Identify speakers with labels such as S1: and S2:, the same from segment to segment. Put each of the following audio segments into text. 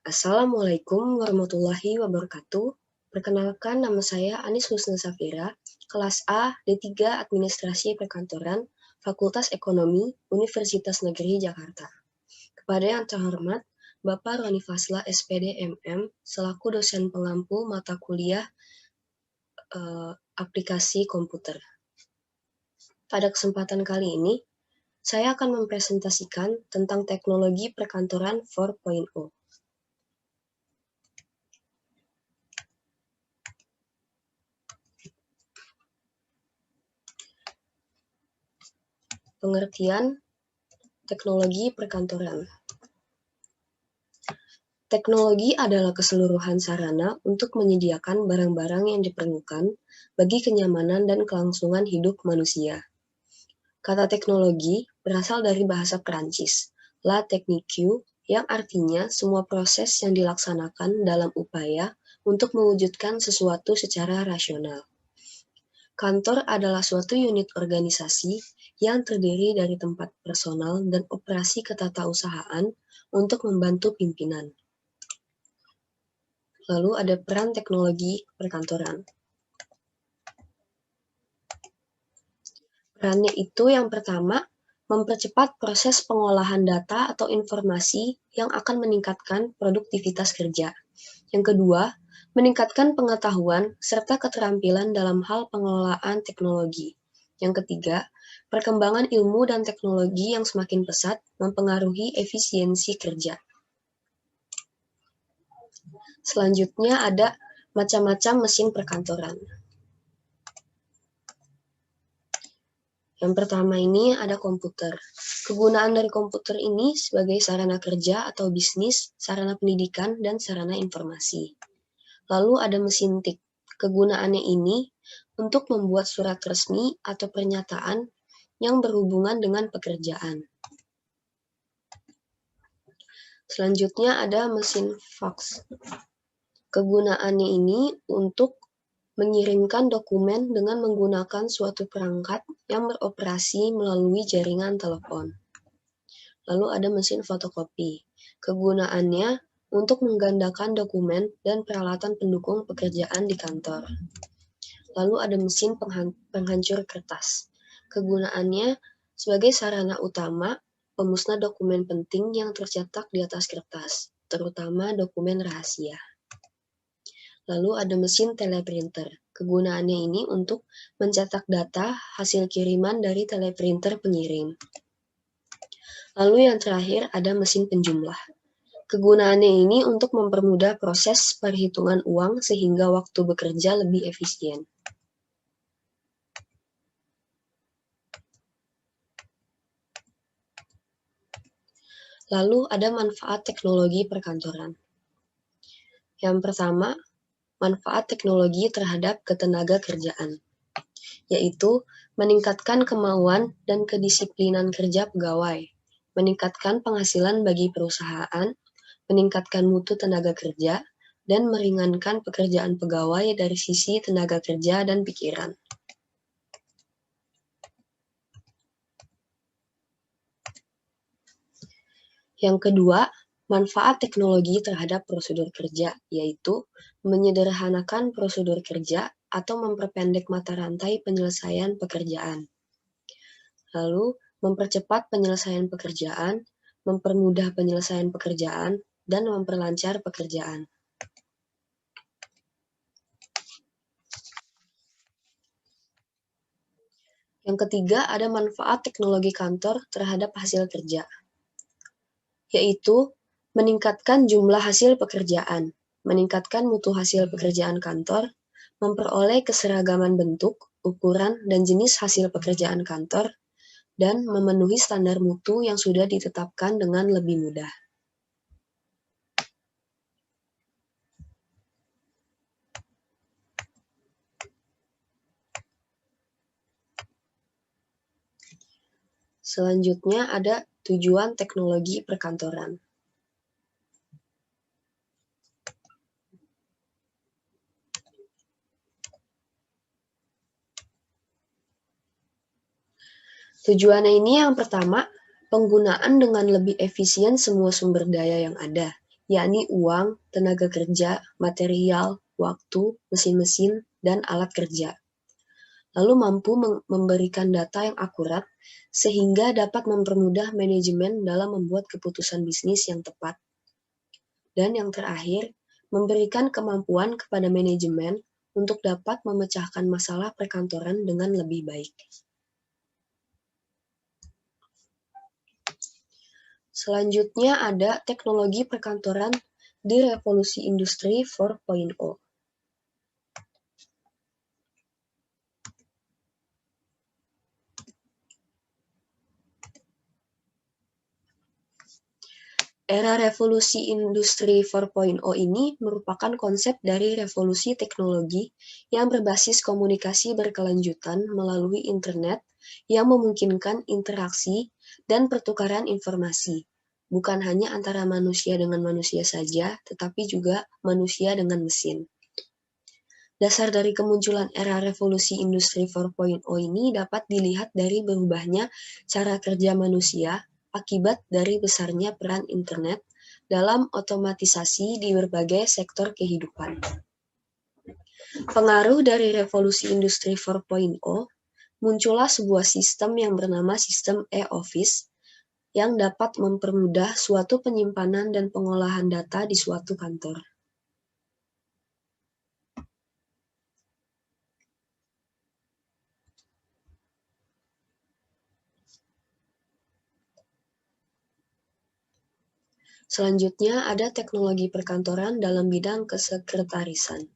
S1: Assalamualaikum warahmatullahi wabarakatuh. Perkenalkan, nama saya Anis Husna Safira, kelas A, D3 Administrasi Perkantoran, Fakultas Ekonomi, Universitas Negeri Jakarta. Kepada yang terhormat, Bapak Roni Fasla SPD MM, selaku dosen pengampu mata kuliah aplikasi komputer. Pada kesempatan kali ini, saya akan mempresentasikan tentang teknologi perkantoran 4.0. Pengertian teknologi perkantoran. Teknologi adalah keseluruhan sarana untuk menyediakan barang-barang yang diperlukan bagi kenyamanan dan kelangsungan hidup manusia. Kata teknologi berasal dari bahasa Perancis, la technique, yang artinya semua proses yang dilaksanakan dalam upaya untuk mewujudkan sesuatu secara rasional. Kantor adalah suatu unit organisasi yang terdiri dari tempat personal dan operasi ketatausahaan untuk membantu pimpinan. Lalu ada peran teknologi perkantoran. Perannya itu yang pertama, mempercepat proses pengolahan data atau informasi yang akan meningkatkan produktivitas kerja. Yang kedua, meningkatkan pengetahuan serta keterampilan dalam hal pengelolaan teknologi. Yang ketiga, perkembangan ilmu dan teknologi yang semakin pesat mempengaruhi efisiensi kerja. Selanjutnya ada macam-macam mesin perkantoran. Yang pertama ini ada komputer. Kegunaan dari komputer ini sebagai sarana kerja atau bisnis, sarana pendidikan, dan sarana informasi. Lalu ada mesin tik. Kegunaannya ini untuk membuat surat resmi atau pernyataan yang berhubungan dengan pekerjaan. Selanjutnya ada mesin fax. Kegunaannya ini untuk mengirimkan dokumen dengan menggunakan suatu perangkat yang beroperasi melalui jaringan telepon. Lalu ada mesin fotokopi. Kegunaannya untuk menggandakan dokumen dan peralatan pendukung pekerjaan di kantor. Lalu ada mesin penghancur kertas. Kegunaannya sebagai sarana utama pemusnah dokumen penting yang tercetak di atas kertas, terutama dokumen rahasia. Lalu ada mesin teleprinter. Kegunaannya ini untuk mencetak data hasil kiriman dari teleprinter pengirim. Lalu yang terakhir ada mesin penjumlah. Kegunaannya ini untuk mempermudah proses perhitungan uang sehingga waktu bekerja lebih efisien. Lalu ada manfaat teknologi perkantoran. Yang pertama, manfaat teknologi terhadap ketenaga kerjaan, yaitu meningkatkan kemauan dan kedisiplinan kerja pegawai, meningkatkan penghasilan bagi perusahaan, meningkatkan mutu tenaga kerja, dan meringankan pekerjaan pegawai dari sisi tenaga kerja dan pikiran. Yang kedua, manfaat teknologi terhadap prosedur kerja, yaitu menyederhanakan prosedur kerja atau memperpendek mata rantai penyelesaian pekerjaan. Lalu, mempercepat penyelesaian pekerjaan, mempermudah penyelesaian pekerjaan, dan memperlancar pekerjaan. Yang ketiga, ada manfaat teknologi kantor terhadap hasil kerja, yaitu meningkatkan jumlah hasil pekerjaan, meningkatkan mutu hasil pekerjaan kantor, memperoleh keseragaman bentuk, ukuran, dan jenis hasil pekerjaan kantor, dan memenuhi standar mutu yang sudah ditetapkan dengan lebih mudah. Selanjutnya ada tujuan teknologi perkantoran. Tujuannya ini yang pertama, penggunaan dengan lebih efisien semua sumber daya yang ada, yakni uang, tenaga kerja, material, waktu, mesin-mesin, dan alat kerja. Lalu mampu memberikan data yang akurat sehingga dapat mempermudah manajemen dalam membuat keputusan bisnis yang tepat. Dan yang terakhir, memberikan kemampuan kepada manajemen untuk dapat memecahkan masalah perkantoran dengan lebih baik. Selanjutnya ada teknologi perkantoran di revolusi industri 4.0. Era revolusi industri 4.0 ini merupakan konsep dari revolusi teknologi yang berbasis komunikasi berkelanjutan melalui internet yang memungkinkan interaksi dan pertukaran informasi, bukan hanya antara manusia dengan manusia saja, tetapi juga manusia dengan mesin. Dasar dari kemunculan era revolusi industri 4.0 ini dapat dilihat dari berubahnya cara kerja manusia akibat dari besarnya peran internet dalam otomatisasi di berbagai sektor kehidupan. Pengaruh dari revolusi industri 4.0, muncullah sebuah sistem yang bernama sistem e-office yang dapat mempermudah suatu penyimpanan dan pengolahan data di suatu kantor. Selanjutnya ada teknologi perkantoran dalam bidang kesekretarisan.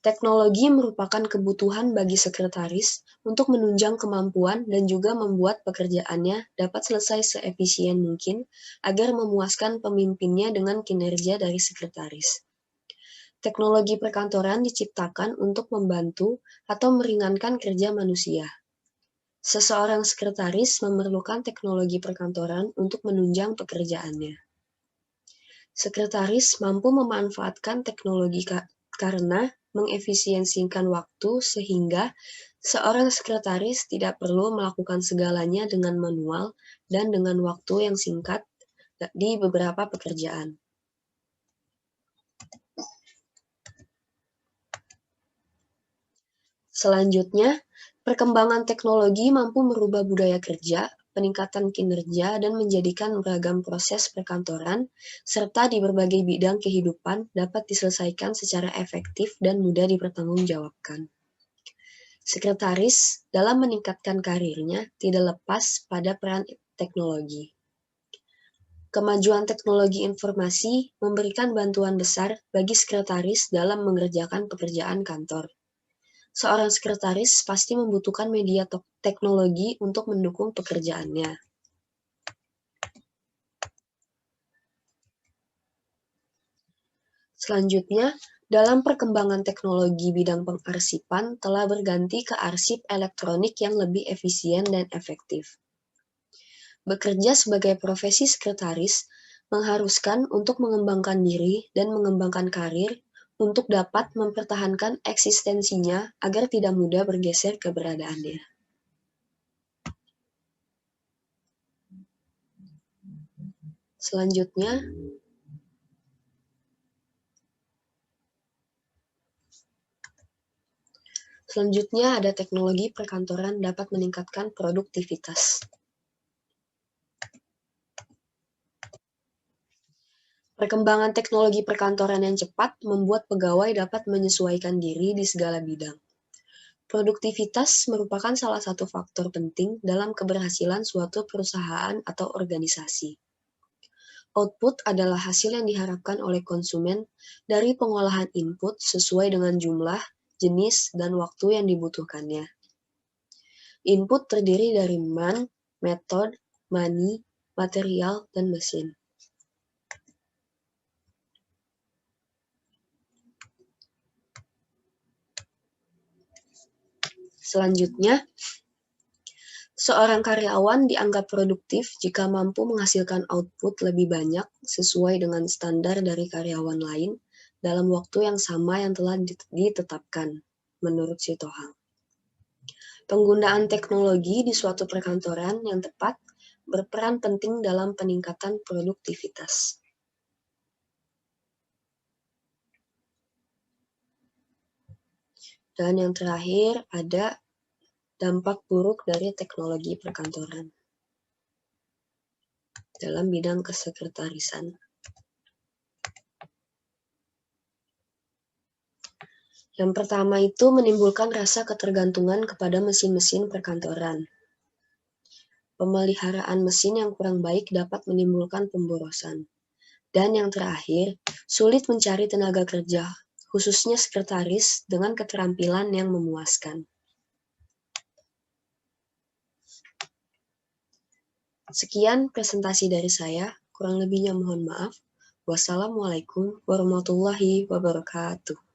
S1: Teknologi merupakan kebutuhan bagi sekretaris untuk menunjang kemampuan dan juga membuat pekerjaannya dapat selesai seefisien mungkin agar memuaskan pemimpinnya dengan kinerja dari sekretaris. Teknologi perkantoran diciptakan untuk membantu atau meringankan kerja manusia. Seseorang sekretaris memerlukan teknologi perkantoran untuk menunjang pekerjaannya. Sekretaris mampu memanfaatkan teknologi karena mengefisiensikan waktu sehingga seorang sekretaris tidak perlu melakukan segalanya dengan manual dan dengan waktu yang singkat di beberapa pekerjaan. Selanjutnya, perkembangan teknologi mampu merubah budaya kerja, peningkatan kinerja, dan menjadikan beragam proses perkantoran, serta di berbagai bidang kehidupan dapat diselesaikan secara efektif dan mudah dipertanggungjawabkan. Sekretaris dalam meningkatkan karirnya tidak lepas pada peran teknologi. Kemajuan teknologi informasi memberikan bantuan besar bagi sekretaris dalam mengerjakan pekerjaan kantor. Seorang sekretaris pasti membutuhkan media teknologi untuk mendukung pekerjaannya. Selanjutnya, dalam perkembangan teknologi bidang pengarsipan telah berganti ke arsip elektronik yang lebih efisien dan efektif. Bekerja sebagai profesi sekretaris mengharuskan untuk mengembangkan diri dan mengembangkan karir untuk dapat mempertahankan eksistensinya agar tidak mudah bergeser keberadaannya. Selanjutnya ada teknologi perkantoran dapat meningkatkan produktivitas. Perkembangan teknologi perkantoran yang cepat membuat pegawai dapat menyesuaikan diri di segala bidang. Produktivitas merupakan salah satu faktor penting dalam keberhasilan suatu perusahaan atau organisasi. Output adalah hasil yang diharapkan oleh konsumen dari pengolahan input sesuai dengan jumlah, jenis, dan waktu yang dibutuhkannya. Input terdiri dari method, money, material, dan mesin. Selanjutnya, seorang karyawan dianggap produktif jika mampu menghasilkan output lebih banyak sesuai dengan standar dari karyawan lain dalam waktu yang sama yang telah ditetapkan, menurut Sitohang. Penggunaan teknologi di suatu perkantoran yang tepat berperan penting dalam peningkatan produktivitas. Dan yang terakhir ada dampak buruk dari teknologi perkantoran dalam bidang kesekretarisan. Yang pertama itu menimbulkan rasa ketergantungan kepada mesin-mesin perkantoran. Pemeliharaan mesin yang kurang baik dapat menimbulkan pemborosan. Dan yang terakhir, sulit mencari tenaga kerja, khususnya sekretaris dengan keterampilan yang memuaskan. Sekian presentasi dari saya, kurang lebihnya mohon maaf. Wassalamualaikum warahmatullahi wabarakatuh.